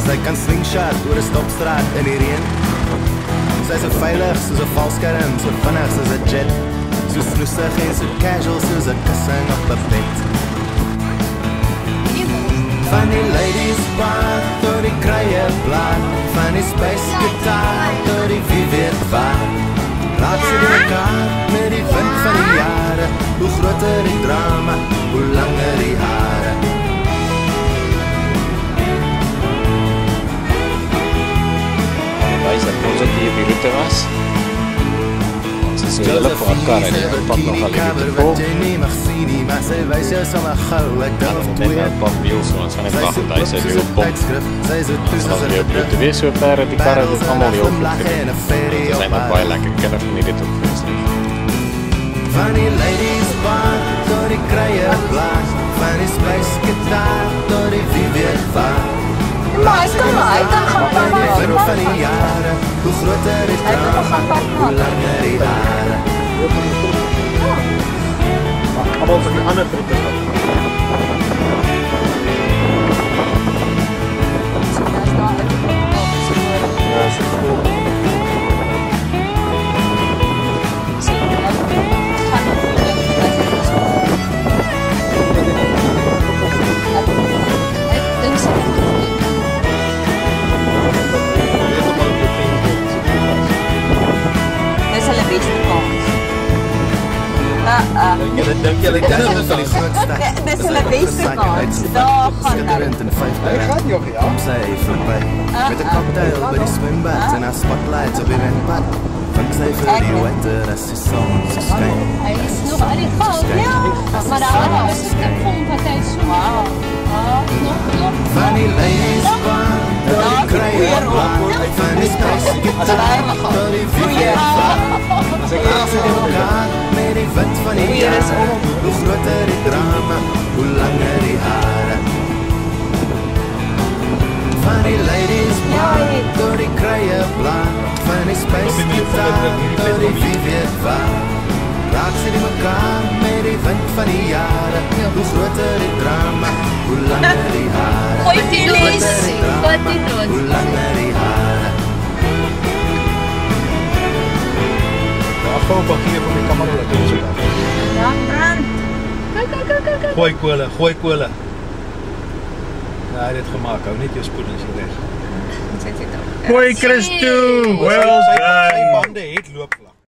Sy kan slingshot oor 'n stopstraat in die reën. Sy is so veilig soos 'n valskerm, so vinnig soos 'n jet. So snoesig en so casual soos 'n kussing op 'n bed. Van die ladies bar tot die krye blad, van die space gitaar tot die wie weet waar. Raak sy die mekaar met die wind van die jare, hoe groter die drama, hoe langer die hare. Wys dat ons op die route was. Ons is so hulle vir elkaar en die pad nog al die vol. Maar sy wys jou sommer gou, ek dink of twee. Net 'n paar wiels, ons gaan net wag dat hy sy wiel pomp. Sy is 'n toesig Dit wees so ver dat die karre dit almal heel goed gedoen. Dit zijn ook baie lekker kinders van die dit ook geweest. Van die ladies bar tot die krye blaas, van die space gitaar tot die wie weet waar. Maar hy kan uit, dan gaan Van van die jare, hoe groter die drama, hoe langer die hare. Allemaal van die ander groepen af. Ja, so cool. Dink jy dit is van die groot stad? Dis hulle beste kans. Daar gaan skitterend in 5 dae. Hy gaan nog, ja. Kom sy verby, met 'n cocktail by die swimbad en haar spotlights op die windpad. Van sy vir die winter as die son so skyn. Hy is nog aan die gang, ja. Maar daar is die pomp wat hy so. Nog. Van die ladies bar, tot die krye blad, van die space gitaar, tot die wie weet waar. Raak sy die mekaar met die wind van die jare, hoe groter die drama, hoe langer die hare. Van die ladies bar, tot die krye blad, van die space gitaar, tot die wie weet waar. Raak sy die mekaar met die wind van die jare, hoe groter die drama, hoe langer die hare. Gooi die les, wat die nood. Hoe langer die hare. Afval bakkie van die kamera laat ons daar. Ja, brand. Kyk. Gooi kole. Ja, hy het dit gemaak. Hou net jou spoed as jy weg. Sit dit op. Gooi Christo. Well